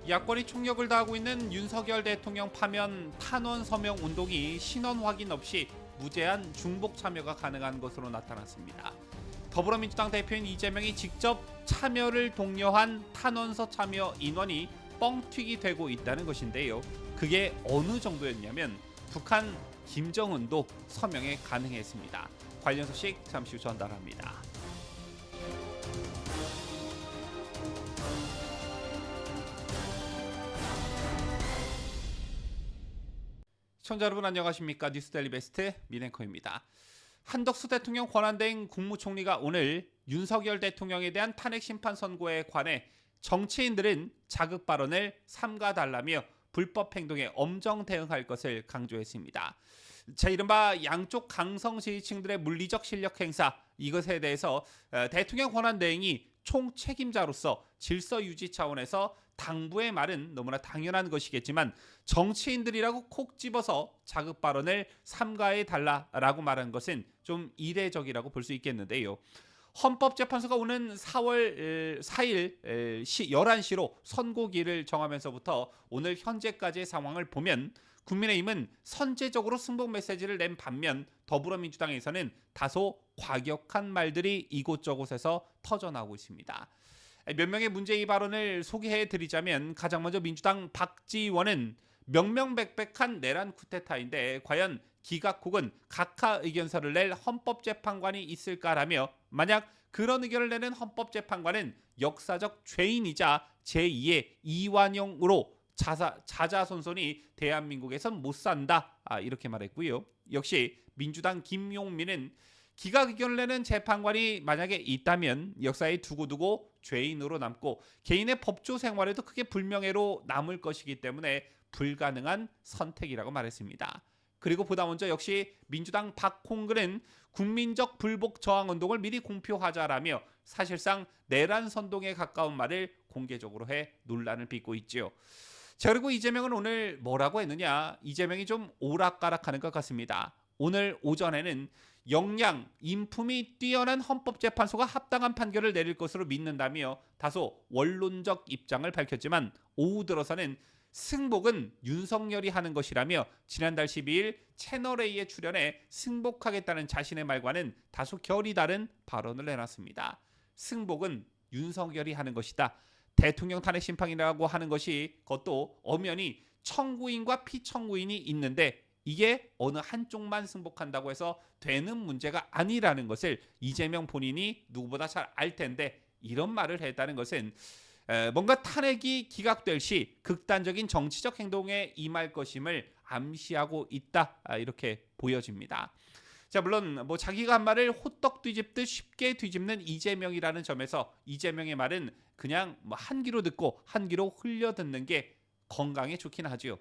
야권이 총력을 다하고 있는 윤석열 대통령 파면 탄원 서명 운동이 신원 확인 없이 무제한 중복 참여가 가능한 것으로 나타났습니다. 더불어민주당 대표인 이재명이 직접 참여를 독려한 탄원서 참여 인원이 뻥튀기 되고 있다는 것인데요. 그게 어느 정도였냐면 북한 김정은도 서명에 가능했습니다. 관련 소식 잠시 후 전달합니다. 시청자 여러분 안녕하십니까? 뉴스데일리 베스트 민앵커입니다. 한덕수 대통령 권한대행 국무총리가 오늘 윤석열 대통령에 대한 탄핵 심판 선고에 관해 정치인들은 자극 발언을 삼가달라며 불법 행동에 엄정 대응할 것을 강조했습니다. 자, 이른바 양쪽 강성 지지층들의 물리적 실력 행사, 이것에 대해서 대통령 권한대행이 총책임자로서 질서 유지 차원에서 당부의 말은 너무나 당연한 것이겠지만 정치인들이라고 콕 집어서 자극 발언을 삼가해 달라라고 말한 것은 좀 이례적이라고 볼 수 있겠는데요. 헌법재판소가 오는 4월 4일 11시로 선고기를 정하면서부터 오늘 현재까지의 상황을 보면 국민의힘은 선제적으로 승복 메시지를 낸 반면 더불어민주당에서는 다소 과격한 말들이 이곳저곳에서 터져나오고 있습니다. 몇 명의 문제의 발언을 소개해드리자면 가장 먼저 민주당 박지원은 명명백백한 내란 쿠데타인데 과연 기각 혹은 각하 의견서를 낼 헌법재판관이 있을까라며 만약 그런 의견을 내는 헌법재판관은 역사적 죄인이자 제2의 이완용으로 자자손손이 대한민국에선 못 산다 이렇게 말했고요. 역시 민주당 김용민은 기각 의견을 내는 재판관이 만약에 있다면 역사에 두고두고 죄인으로 남고 개인의 법조 생활에도 크게 불명예로 남을 것이기 때문에 불가능한 선택이라고 말했습니다. 그리고 보다 먼저 역시 민주당 박홍근은 국민적 불복 저항 운동을 미리 공표하자라며 사실상 내란 선동에 가까운 말을 공개적으로 해 논란을 빚고 있죠. 자, 그리고 이재명은 오늘 뭐라고 했느냐? 이재명이 좀 오락가락하는 것 같습니다. 오늘 오전에는 역량, 인품이 뛰어난 헌법재판소가 합당한 판결을 내릴 것으로 믿는다며 다소 원론적 입장을 밝혔지만 오후 들어서는 승복은 윤석열이 하는 것이라며 지난달 12일 채널A에 출연해 승복하겠다는 자신의 말과는 다소 결이 다른 발언을 내놨습니다. 승복은 윤석열이 하는 것이다. 대통령 탄핵 심판이라고 하는 것이 그것도 엄연히 청구인과 피청구인이 있는데 이게 어느 한쪽만 승복한다고 해서 되는 문제가 아니라는 것을 이재명 본인이 누구보다 잘 알 텐데 이런 말을 했다는 것은 뭔가 탄핵이 기각될 시 극단적인 정치적 행동에 임할 것임을 암시하고 있다 이렇게 보여집니다. 자, 물론 뭐 자기가 한 말을 호떡 뒤집듯 쉽게 뒤집는 이재명이라는 점에서 이재명의 말은 그냥 뭐 한 귀로 듣고 한 귀로 흘려 듣는 게 건강에 좋긴 하죠.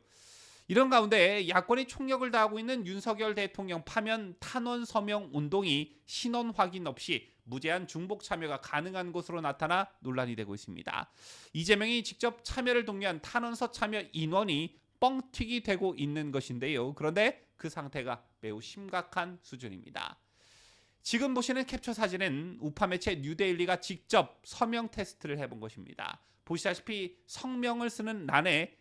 이런 가운데 야권이 총력을 다하고 있는 윤석열 대통령 파면 탄원 서명 운동이 신원 확인 없이 무제한 중복 참여가 가능한 것으로 나타나 논란이 되고 있습니다. 이재명이 직접 참여를 독려한 탄원서 참여 인원이 뻥튀기 되고 있는 것인데요. 그런데 그 상태가 매우 심각한 수준입니다. 지금 보시는 캡처 사진은 우파 매체 뉴데일리가 직접 서명 테스트를 해본 것입니다. 보시다시피 성명을 쓰는 란에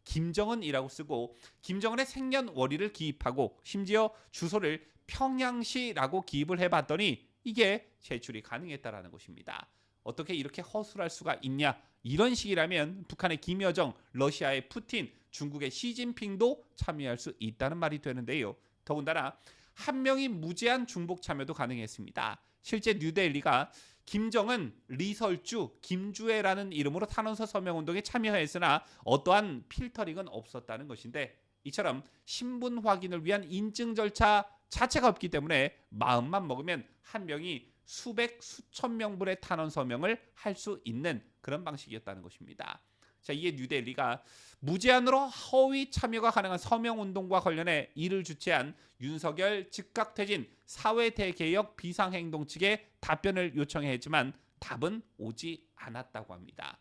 김정은이라고 쓰고 김정은의 생년월일을 기입하고 심지어 주소를 평양시라고 기입을 해봤더니 이게 제출이 가능했다라는 것입니다. 어떻게 이렇게 허술할 수가 있냐? 이런 식이라면 북한의 김여정, 러시아의 푸틴, 중국의 시진핑도 참여할 수 있다는 말이 되는데요. 더군다나 한 명이 무제한 중복 참여도 가능했습니다. 실제 뉴데일리가 김정은, 리설주, 김주애라는 이름으로 탄원서 서명운동에 참여했으나 어떠한 필터링은 없었다는 것인데 이처럼 신분 확인을 위한 인증 절차 자체가 없기 때문에 마음만 먹으면 한 명이 수백, 수천 명분의 탄원 서명을 할 수 있는 그런 방식이었다는 것입니다. 자, 이에 뉴데일리가 무제한으로 허위 참여가 가능한 서명운동과 관련해 이를 주최한 윤석열 즉각퇴진 사회대개혁 비상행동 측에 답변을 요청했지만 답은 오지 않았다고 합니다.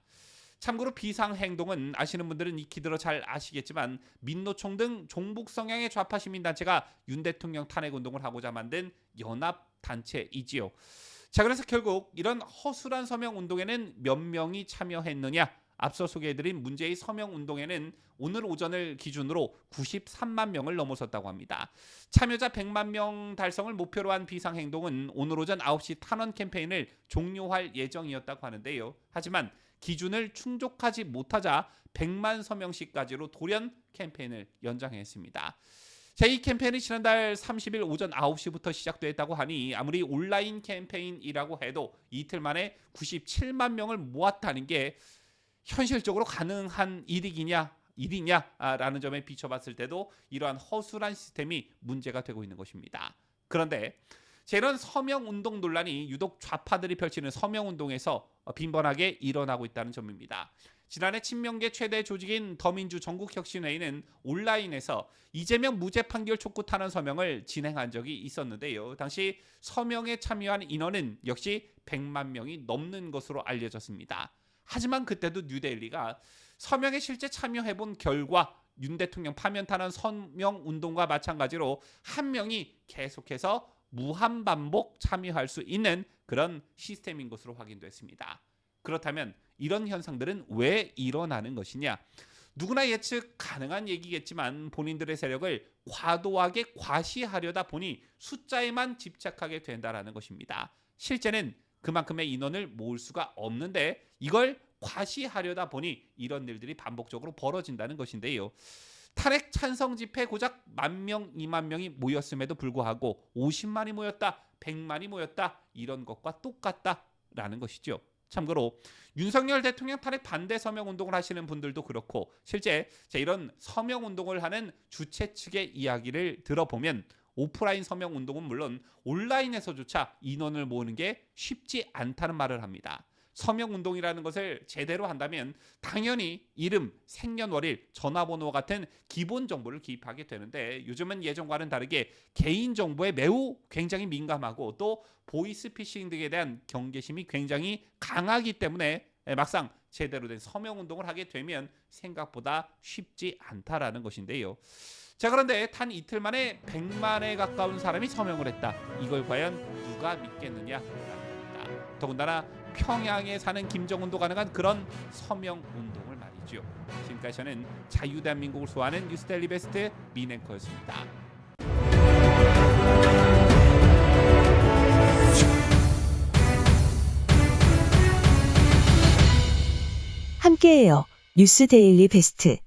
참고로 비상행동은 아시는 분들은 익히 들어 잘 아시겠지만 민노총 등 종북 성향의 좌파 시민단체가 윤 대통령 탄핵운동을 하고자 만든 연합단체이지요. 자, 그래서 결국 이런 허술한 서명운동에는 몇 명이 참여했느냐? 앞서 소개해드린 문제의 서명운동에는 오늘 오전을 기준으로 93만 명을 넘어섰다고 합니다. 참여자 100만 명 달성을 목표로 한 비상행동은 오늘 오전 9시 탄원 캠페인을 종료할 예정이었다고 하는데요. 하지만 기준을 충족하지 못하자 100만 서명시까지로 돌연 캠페인을 연장했습니다. 자, 이 캠페인이 지난달 30일 오전 9시부터 시작됐다고 하니 아무리 온라인 캠페인이라고 해도 이틀 만에 97만 명을 모았다는 게 현실적으로 가능한 일이냐라는 점에 비춰봤을 때도 이러한 허술한 시스템이 문제가 되고 있는 것입니다. 그런데 이런 서명운동 논란이 유독 좌파들이 펼치는 서명운동에서 빈번하게 일어나고 있다는 점입니다. 지난해 친명계 최대 조직인 더민주 전국혁신회의는 온라인에서 이재명 무죄 판결 촉구 탄원 서명을 진행한 적이 있었는데요. 당시 서명에 참여한 인원은 역시 100만 명이 넘는 것으로 알려졌습니다. 하지만 그때도 뉴데일리가 서명에 실제 참여해본 결과 윤 대통령 파면 탄원 서명 운동과 마찬가지로 한 명이 계속해서 무한반복 참여할 수 있는 그런 시스템인 것으로 확인됐습니다. 그렇다면 이런 현상들은 왜 일어나는 것이냐? 누구나 예측 가능한 얘기겠지만 본인들의 세력을 과도하게 과시하려다 보니 숫자에만 집착하게 된다는 것입니다. 실제는 그만큼의 인원을 모을 수가 없는데 이걸 과시하려다 보니 이런 일들이 반복적으로 벌어진다는 것인데요. 탄핵 찬성 집회 고작 10,000명, 20,000명이 모였음에도 불구하고 50만이 모였다, 100만이 모였다 이런 것과 똑같다라는 것이죠. 참고로 윤석열 대통령 탄핵 반대 서명운동을 하시는 분들도 그렇고 실제 이런 서명운동을 하는 주최 측의 이야기를 들어보면 오프라인 서명운동은 물론 온라인에서조차 인원을 모으는 게 쉽지 않다는 말을 합니다. 서명운동이라는 것을 제대로 한다면 당연히 이름, 생년월일, 전화번호 같은 기본 정보를 기입하게 되는데 요즘은 예전과는 다르게 개인정보에 매우 굉장히 민감하고 또 보이스피싱 등에 대한 경계심이 굉장히 강하기 때문에 막상 제대로 된 서명운동을 하게 되면 생각보다 쉽지 않다라는 것인데요. 자, 그런데 단 이틀 만에 100만에 가까운 사람이 서명을 했다. 이걸 과연 누가 믿겠느냐라는 겁니다. 더군다나 평양에 사는 김정은도 가능한 그런 서명운동을 말이죠. 지금까지 저는 자유대한민국을 소화하는 뉴스데일리 베스트 민앵커였습니다. 함께해요. 뉴스데일리 베스트.